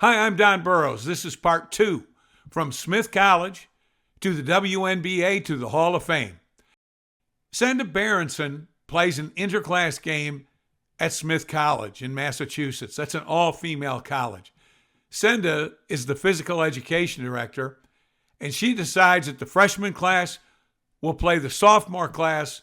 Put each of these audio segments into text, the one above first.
Hi, I'm Don Burrows. This is part 2, from Smith College to the WNBA to the Hall of Fame. Senda Berenson plays an interclass game at Smith College in Massachusetts. That's an all-female college. Senda is the physical education director, and she decides that the freshman class will play the sophomore class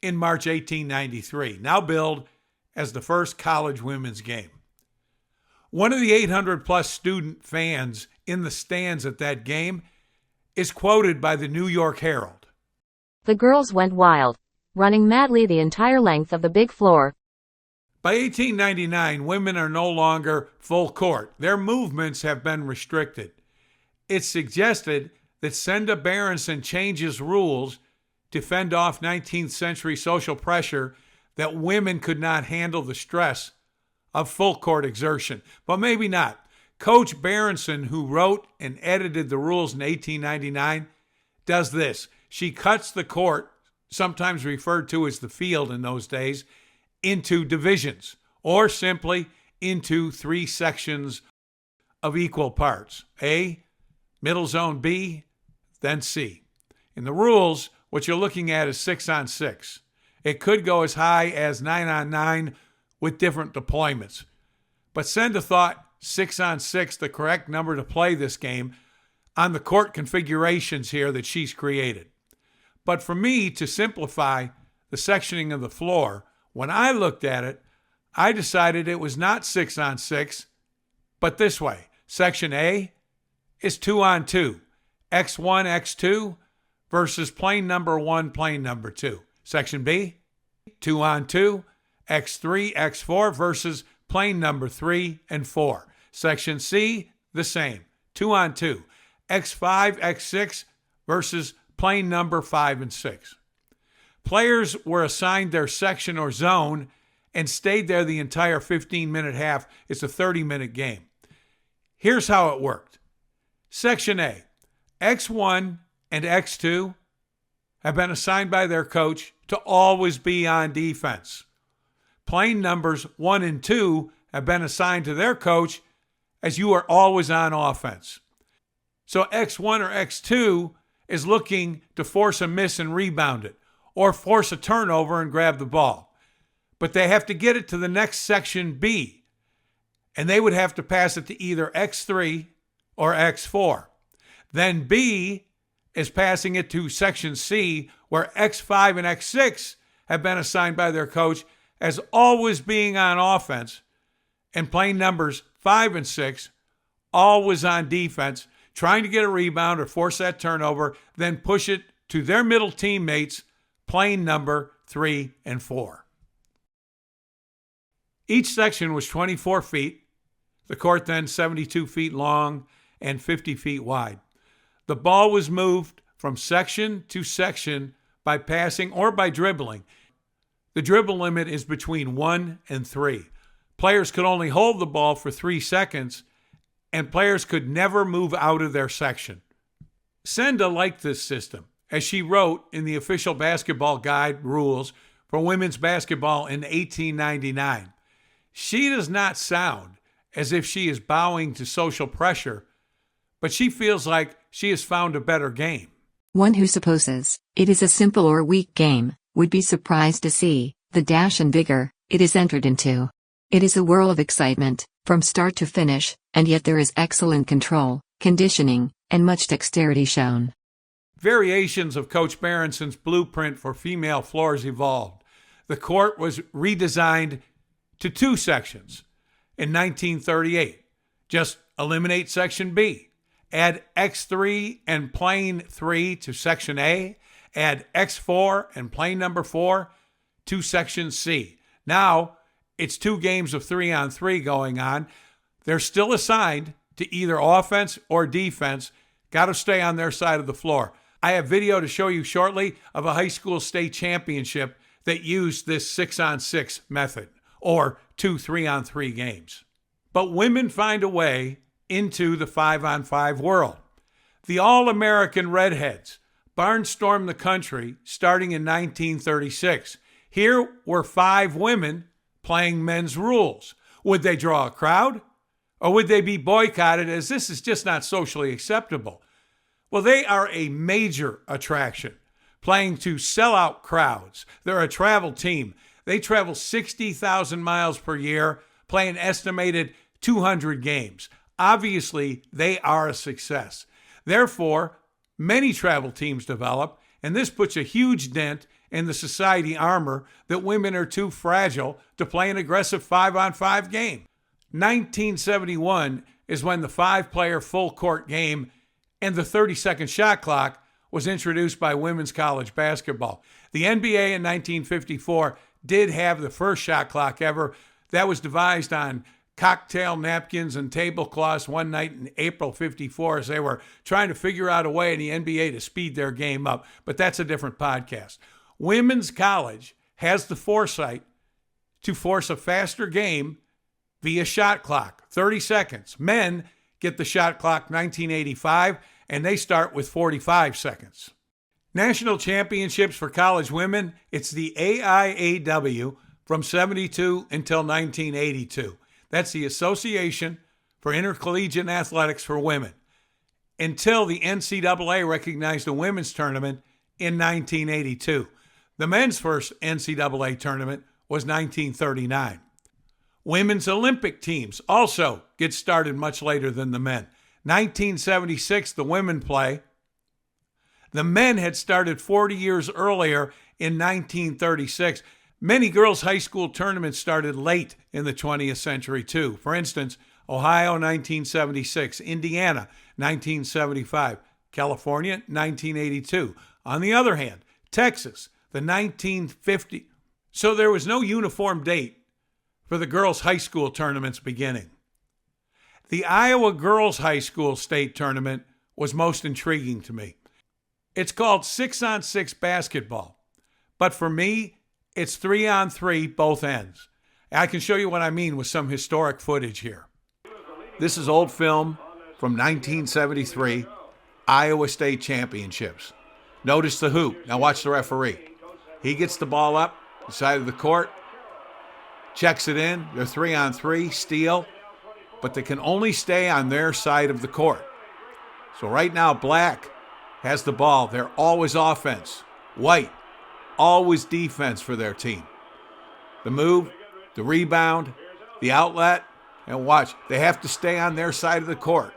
in March 1893, now billed as the first college women's game. One of the 800-plus student fans in the stands at that game is quoted by the New York Herald. The girls went wild, running madly the entire length of the big floor. By 1899, women are no longer full court. Their movements have been restricted. It's suggested that Senda Berenson changes rules to fend off 19th century social pressure that women could not handle the stress of full court exertion. But maybe not. Coach Berenson, who wrote and edited the rules in 1899, does this. She cuts the court, sometimes referred to as the field in those days, into divisions, or simply into 3 sections of equal parts. A, middle zone B, then C. In the rules, what you're looking at is 6-on-6. It could go as high as 9-on-9 with different deployments. But Senda thought 6-on-6 the correct number to play this game on the court configurations here that she's created. But for me, to simplify the sectioning of the floor, when I looked at it, I decided it was not 6-on-6, but this way. Section A is 2-on-2, X1, X2 versus plane number 1, plane number 2. Section B, 2-on-2, X3, X4 versus plane number 3 and 4. Section C, the same, 2-on-2, X5, X6 versus plane number 5 and 6. Players were assigned their section or zone and stayed there the entire 15-minute half. It's a 30-minute game. Here's how it worked. Section A, X1 and X2 have been assigned by their coach to always be on defense. Plane numbers 1 and 2 have been assigned to their coach as you are always on offense. So X1 or X2 is looking to force a miss and rebound it, or force a turnover and grab the ball. But they have to get it to the next section B, and they would have to pass it to either X3 or X4. Then B is passing it to section C, where X5 and X6 have been assigned by their coach as always being on offense, and plane numbers 5 and 6 always on defense, trying to get a rebound or force that turnover, then push it to their middle teammates, plane number 3 and 4. Each section was 24 feet, the court then 72 feet long and 50 feet wide. The ball was moved from section to section by passing or by dribbling. The dribble limit is between 1 and 3. Players could only hold the ball for 3 seconds, and players could never move out of their section. Senda liked this system, as she wrote in the official basketball guide rules for women's basketball in 1899. She does not sound as if she is bowing to social pressure, but she feels like she has found a better game. One who supposes it is a simple or weak game would be surprised to see the dash and vigor it is entered into. It is a whirl of excitement from start to finish, and yet there is excellent control, conditioning, and much dexterity shown. Variations of Coach Berenson's blueprint for female floors evolved. The court was redesigned to 2 sections in 1938. Just eliminate Section B. Add X3 and plane 3 to Section A. Add X4 and plane number 4 to Section C. Now, it's 2 games of 3-on-3 going on. They're still assigned to either offense or defense. Got to stay on their side of the floor. I have video to show you shortly of a high school state championship that used this 6-on-6 method, or 2 3-on-3 games. But women find a way into the 5-on-5 world. The All-American Redheads barnstormed the country starting in 1936. Here were 5 women playing men's rules. Would they draw a crowd? Or would they be boycotted as this is just not socially acceptable? Well, they are a major attraction, playing to sellout crowds. They're a travel team. They travel 60,000 miles per year, play an estimated 200 games. Obviously, they are a success. Therefore, many travel teams develop, and this puts a huge dent in the society armor that women are too fragile to play an aggressive 5-on-5 game. 1971 is when the 5-player full court game and the 30-second shot clock was introduced by women's college basketball. The NBA in 1954 did have the first shot clock ever. That was devised on cocktail napkins and tablecloths one night in April 54 as they were trying to figure out a way in the NBA to speed their game up. But that's a different podcast. Women's college has the foresight to force a faster game via shot clock, 30 seconds. Men get the shot clock 1985, and they start with 45 seconds. National championships for college women, it's the AIAW from 72 until 1982. That's the Association for Intercollegiate Athletics for Women, until the NCAA recognized the women's tournament in 1982. The men's first NCAA tournament was 1939. Women's Olympic teams also get started much later than the men. 1976, the women play. The men had started 40 years earlier in 1936. Many girls' high school tournaments started late in the 20th century, too. For instance, Ohio, 1976, Indiana, 1975, California, 1982. On the other hand, Texas, the 1950. So there was no uniform date for the girls' high school tournaments beginning. The Iowa Girls High School State Tournament was most intriguing to me. It's called 6-on-6 basketball, but for me, it's 3-on-3 both ends. I can show you what I mean with some historic footage here. This is old film from 1973, Iowa State Championships. Notice the hoop. Now watch the referee. He gets the ball up the side of the court, checks it in. They're 3-on-3, steal, but they can only stay on their side of the court. So right now, black has the ball. They're always offense. White, always defense for their team. The move, the rebound, the outlet, and watch. They have to stay on their side of the court.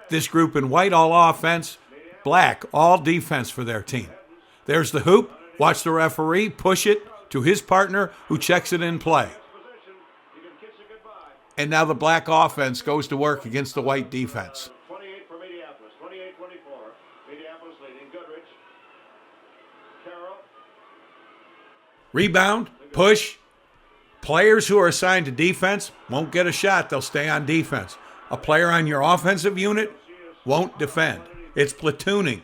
This group in white, all offense. Black, all defense for their team. There's the hoop. Watch the referee push it to his partner who checks it in play. And now the black offense goes to work against the white defense. 28 for Minneapolis, 28-24. Minneapolis leading. Goodrich. Carroll. Rebound, push. Players who are assigned to defense won't get a shot. They'll stay on defense. A player on your offensive unit won't defend. It's platooning,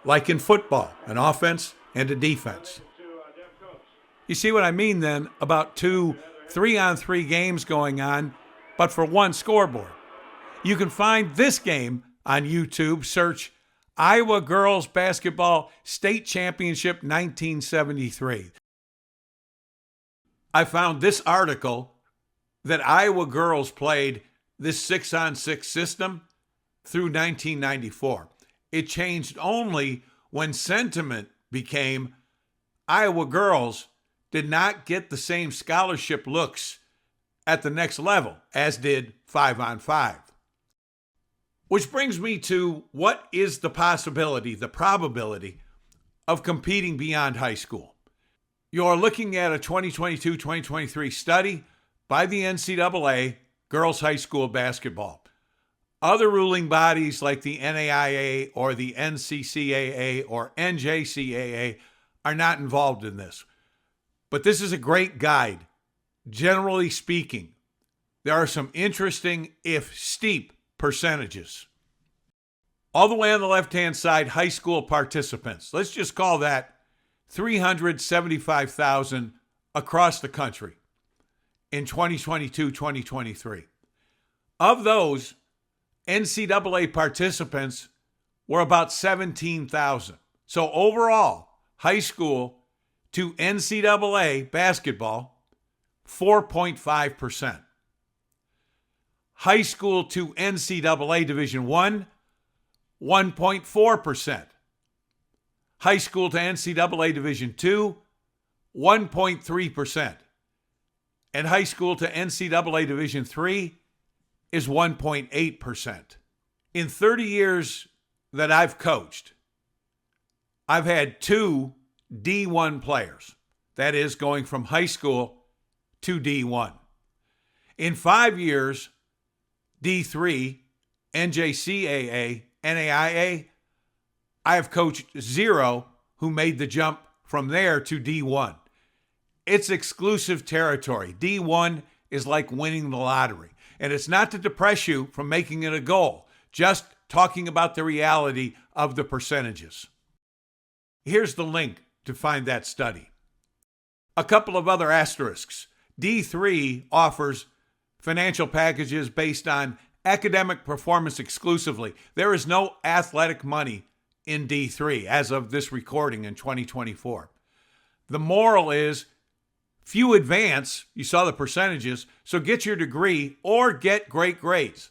like in football, an offense and a defense. You see what I mean then about 2 3-on-3 games going on, but for one scoreboard. You can find this game on YouTube. Search Iowa Girls Basketball State Championship 1973. I found this article that Iowa girls played this 6-on-6 system through 1994. It changed only when sentiment became Iowa girls did not get the same scholarship looks at the next level as did 5-on-5. Which brings me to what is the possibility, the probability of competing beyond high school. You're looking at a 2022-2023 study by the NCAA girls high school basketball. Other ruling bodies like the NAIA or the NCCAA or NJCAA are not involved in this. But this is a great guide. Generally speaking, there are some interesting, if steep, percentages. All the way on the left-hand side, high school participants. Let's just call that 375,000 across the country in 2022-2023. Of those, NCAA participants were about 17,000. So overall, high school to NCAA basketball, 4.5%. High school to NCAA Division I, 1.4%. High school to NCAA Division II, 1.3%. And high school to NCAA Division III is 1.8%. In 30 years that I've coached, I've had 2 D1 players. That is, going from high school to D1. In 5 years, D3, NJCAA, NAIA, I have coached 0 who made the jump from there to D1. It's exclusive territory. D1 is like winning the lottery. And it's not to depress you from making it a goal, just talking about the reality of the percentages. Here's the link to find that study. A couple of other asterisks. D3 offers financial packages based on academic performance exclusively. There is no athletic money in D3 as of this recording in 2024. The moral is few advance, you saw the percentages, so get your degree or get great grades.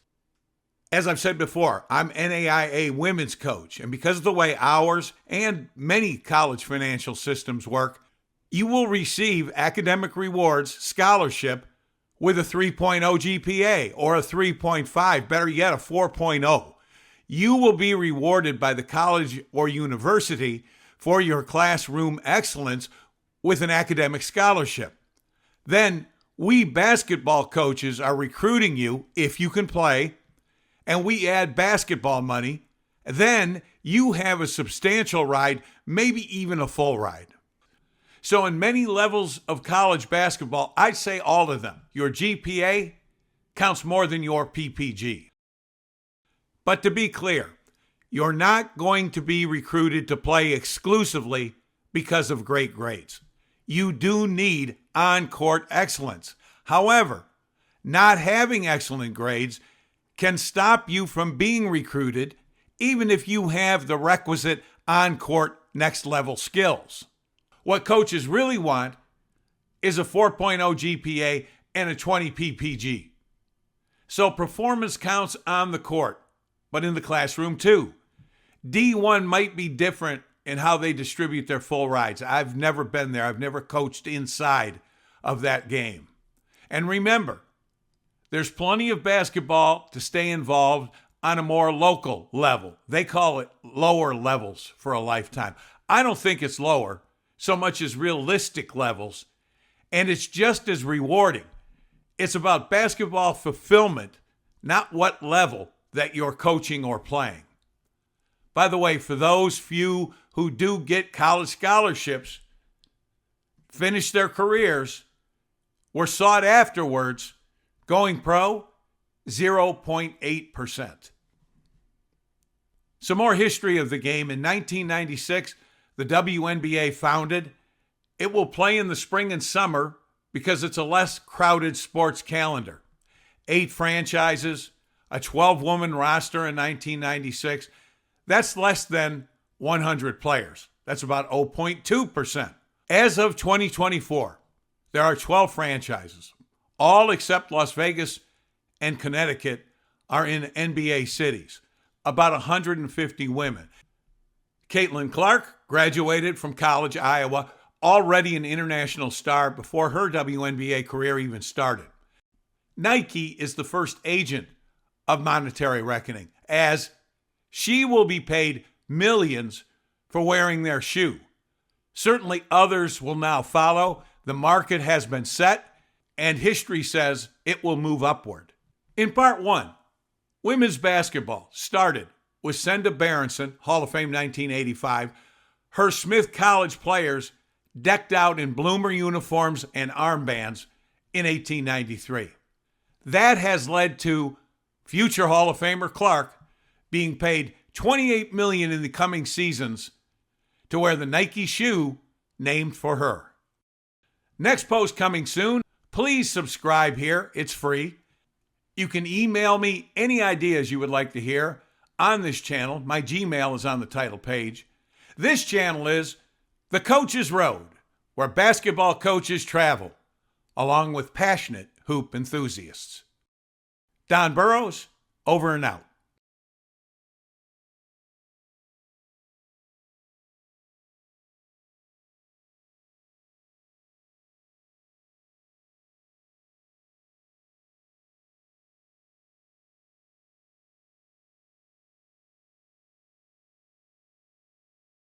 As I've said before, I'm NAIA women's coach, and because of the way ours and many college financial systems work, you will receive academic rewards, scholarship, with a 3.0 GPA or a 3.5, better yet, a 4.0. You will be rewarded by the college or university for your classroom excellence with an academic scholarship. Then we basketball coaches are recruiting you if you can play, and we add basketball money. Then you have a substantial ride, maybe even a full ride. So in many levels of college basketball, I'd say all of them, your GPA counts more than your PPG. But to be clear, you're not going to be recruited to play exclusively because of great grades. You do need on-court excellence. However, not having excellent grades can stop you from being recruited even if you have the requisite on-court next-level skills. What coaches really want is a 4.0 GPA and a 20 PPG. So performance counts on the court, but in the classroom too. D1 might be different in how they distribute their full rides. I've never been there. I've never coached inside of that game. And remember, there's plenty of basketball to stay involved on a more local level. They call it lower levels for a lifetime. I don't think it's lower so much as realistic levels, and it's just as rewarding. It's about basketball fulfillment, not what level that you're coaching or playing. By the way, for those few who do get college scholarships, finish their careers, were sought afterwards, going pro, 0.8%. Some more history of the game. In 1996, the WNBA founded. It will play in the spring and summer because it's a less crowded sports calendar. 8 franchises, a 12-woman roster in 1996. That's less than 100 players. That's about 0.2%. As of 2024, there are 12 franchises. All except Las Vegas and Connecticut are in NBA cities. About 150 women. Caitlin Clark graduated from college, Iowa, already an international star before her WNBA career even started. Nike is the first agent of monetary reckoning, as she will be paid millions for wearing their shoe. Certainly others will now follow. The market has been set, and history says it will move upward. In part 1, women's basketball started with Senda Berenson, Hall of Fame 1985, her Smith College players decked out in bloomer uniforms and armbands in 1893. That has led to future Hall of Famer Clark being paid $28 million in the coming seasons to wear the Nike shoe named for her. Next post coming soon. Please subscribe here. It's free. You can email me any ideas you would like to hear on this channel. My Gmail is on the title page. This channel is The Coach's Road, where basketball coaches travel, along with passionate hoop enthusiasts. Don Burrows, over and out.